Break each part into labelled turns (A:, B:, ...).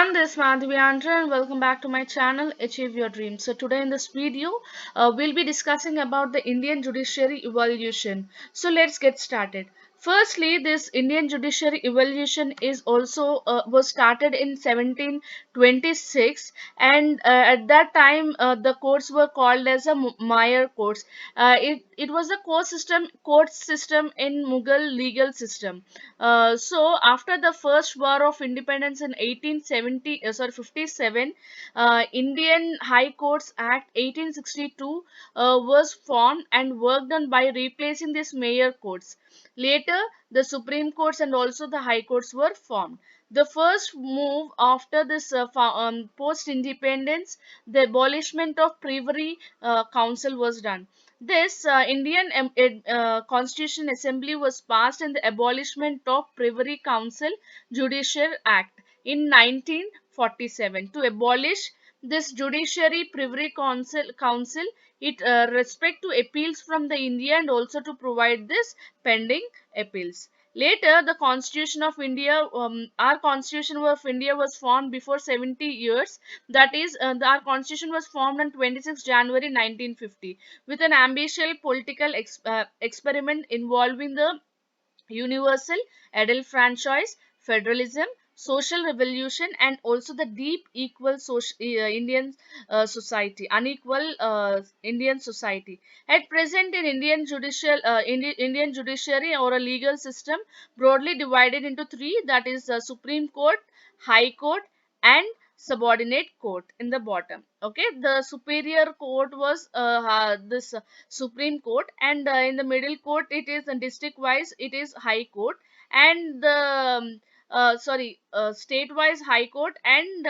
A: everyone, this is Madhvi Andra and welcome back to my channel Achieve Your Dreams. So today in this video, we'll be discussing about the Indian judiciary evolution. So let's get started. Firstly, this Indian judiciary evolution is also was started in 1726, and at that time the courts were called as a Meyer courts. It was a court system in Mughal legal system. So after the first war of independence in 57, Indian High Courts Act 1862 was formed and worked on by replacing these mayor courts. Later, the Supreme Courts and also the High Courts were formed. The first move after this post-independence, the abolishment of Privy Council was done. This Indian Constitution Assembly was passed in the abolishment of Privy Council Judicial Act in 1947 to abolish this judiciary Privy Council. It respect to appeals from the India and also to provide this pending appeals. Later, the Constitution of India, our Constitution of India was formed before 70 years. That is, our Constitution was formed on 26 January 1950 with an ambitious political experiment involving the universal adult franchise, federalism, social revolution, and also the deep equal Indian society, unequal Indian society. At present, in Indian judiciary or a legal system broadly divided into three, that is the Supreme Court, High Court, and subordinate court in the bottom. Okay, the superior court was this Supreme Court, and in the middle court it is district wise it is High Court, and the state wise High Court, and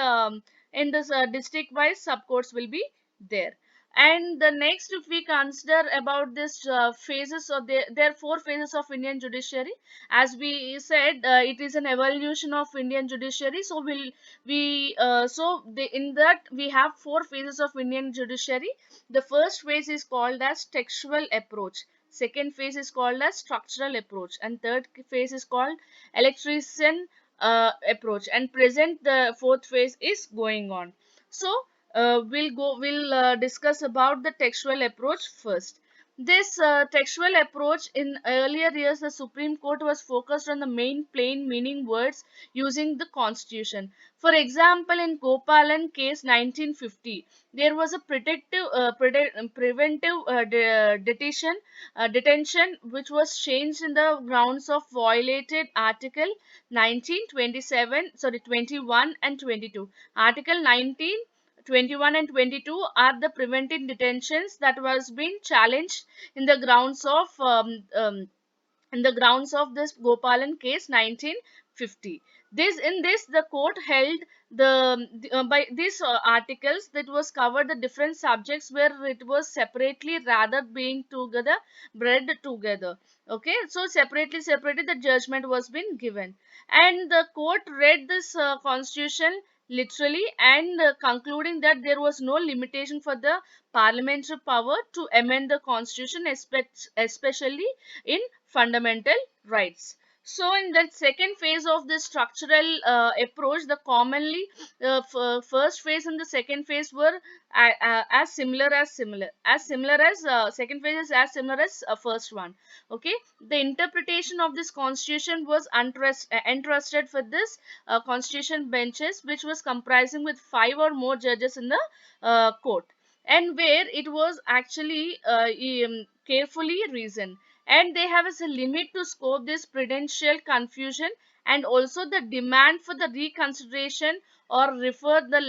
A: in this district wise sub courts will be there. And the next, if we consider about this phases, of there are four phases of Indian judiciary. As we said, it is an evolution of Indian judiciary. So in that we have four phases of Indian judiciary. The first phase is called as textual approach. Second phase is called as structural approach, and third phase is called electrician approach. And present the fourth phase is going on. So we'll discuss about the textual approach first. This textual approach, in earlier years, the Supreme Court was focused on the main plain meaning words using the Constitution. For example, in Gopalan case 1950, there was a preventive detention which was changed in the grounds of violated Article 1927, 21 and 22. Article 19, 21 and 22 are the preventive detentions that was being challenged in the grounds of this Gopalan case 1950. This the court held by these articles that was covered the different subjects where it was separately rather being together bred together. Okay, so separately the judgment was being given, and the court read this constitution literally, and concluding that there was no limitation for the parliamentary power to amend the constitution, especially in fundamental rights. So in that second phase of this structural approach, the commonly first phase and the second phase were as similar as second phase is as similar as first one. Okay, the interpretation of this constitution was entrusted for this constitution benches, which was comprising with five or more judges in the court, and where it was actually carefully reasoned, and they have as a limit to scope this prudential confusion, and also the demand for the reconsideration or refer the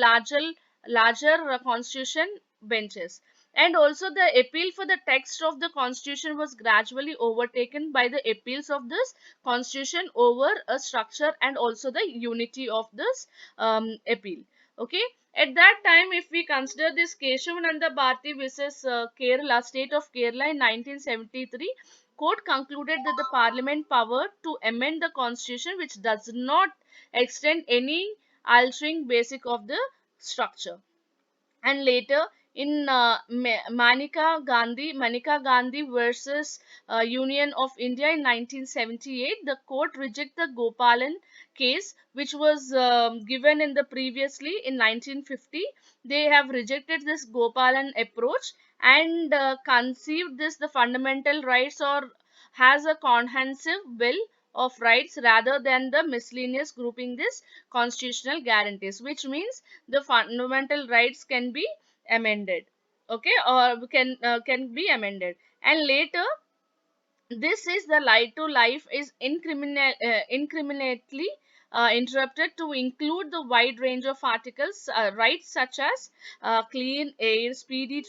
A: larger constitution benches. And also the appeal for the text of the constitution was gradually overtaken by the appeals of this constitution over a structure and also the unity of this appeal. Okay, at that time, if we consider this Keshavananda Bharati versus Kerala, state of Kerala in 1973, court concluded that the parliament power to amend the constitution which does not extend any altering basic of the structure. And later, in Manika Gandhi versus Union of India in 1978, the court rejected the Gopalan case, which was given in the previously in 1950. They have rejected this Gopalan approach and conceived this the fundamental rights or has a comprehensive bill of rights rather than the miscellaneous grouping this constitutional guarantees, which means the fundamental rights can be amended, okay, or can be amended. And later, this is the right to life is incriminately interrupted to include the wide range of articles rights such as clean air, speedy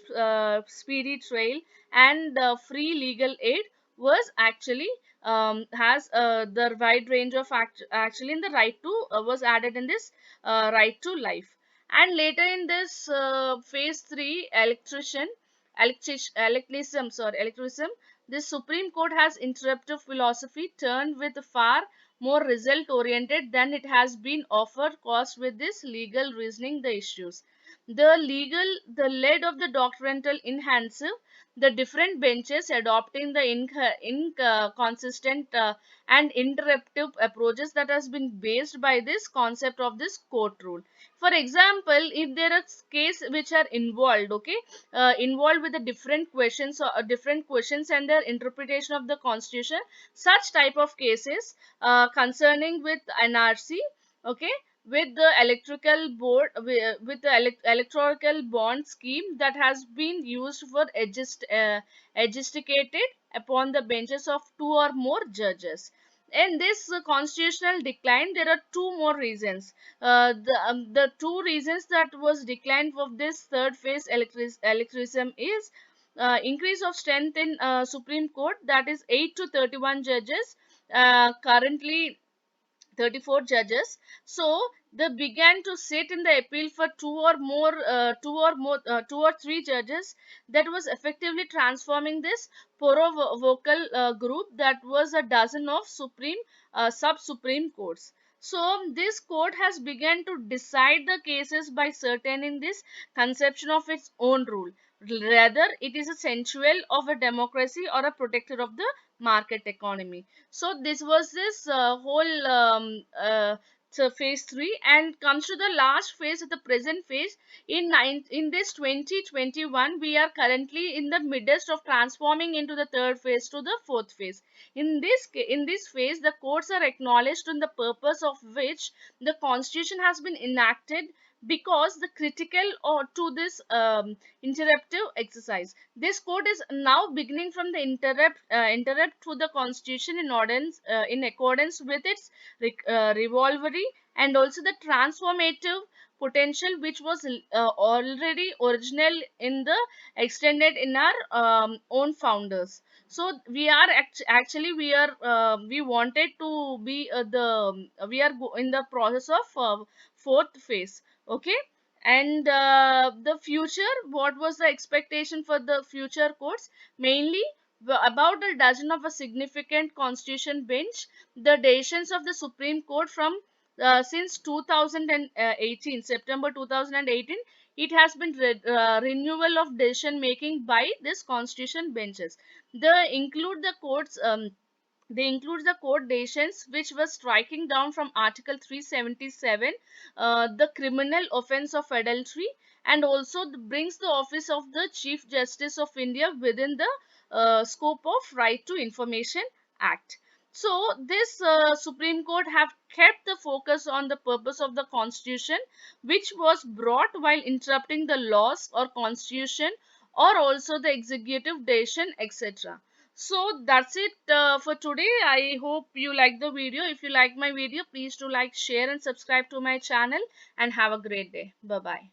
A: trail, and free legal aid was actually has the wide range of actually in the right to was added in this right to life. And later in this phase 3 electricism, this Supreme Court has interpretive philosophy turned with far more result oriented than it has been offered caused with this legal reasoning the issues. The lead of the doctrinal enhancer, the different benches adopting the inconsistent and interruptive approaches that has been based by this concept of this court rule. For example, if there are cases which are involved, okay, involved with the different questions and their interpretation of the constitution, such type of cases concerning with NRC, okay, with the electrical board with the electoral bond scheme that has been used for adjudicated upon the benches of two or more judges. In this constitutional decline, there are two more reasons. The two reasons that was decline of this third phase electricism is increase of strength in Supreme Court, that is 8 to 31 judges, currently 34 judges. So they began to sit in the appeal for two or three judges, that was effectively transforming this vocal group that was a dozen of supreme sub supreme courts. So this court has begun to decide the cases by certain in this conception of its own rule, rather it is a sensual of a democracy or a protector of the market economy. So this was this whole so phase 3, and comes to the last phase of the present phase. In this 2021, we are currently in the midst of transforming into the third phase to the fourth phase. In this phase, the courts are acknowledged on the purpose of which the constitution has been enacted, because the critical or to this interruptive exercise. This court is now beginning from the interrupt to the constitution in accordance with its revolvery and also the transformative potential, which was already original in the extended in our own founders. So we are actually we wanted to be the we are in the process of fourth phase, okay. And the future, what was the expectation for the future courts? Mainly about a dozen of a significant constitution bench, the decisions of the Supreme Court from since 2018, September 2018, it has been renewal of decision making by this constitution benches. They include the court decisions which was striking down from Article 377, the criminal offence of adultery, and also brings the office of the Chief Justice of India within the scope of Right to Information Act. So this Supreme Court have kept the focus on the purpose of the Constitution, which was brought while interrupting the laws or Constitution or also the executive decision, etc. So that's it for today. I hope you like the video. If you like my video, please do like, share and subscribe to my channel, and have a great day. Bye bye.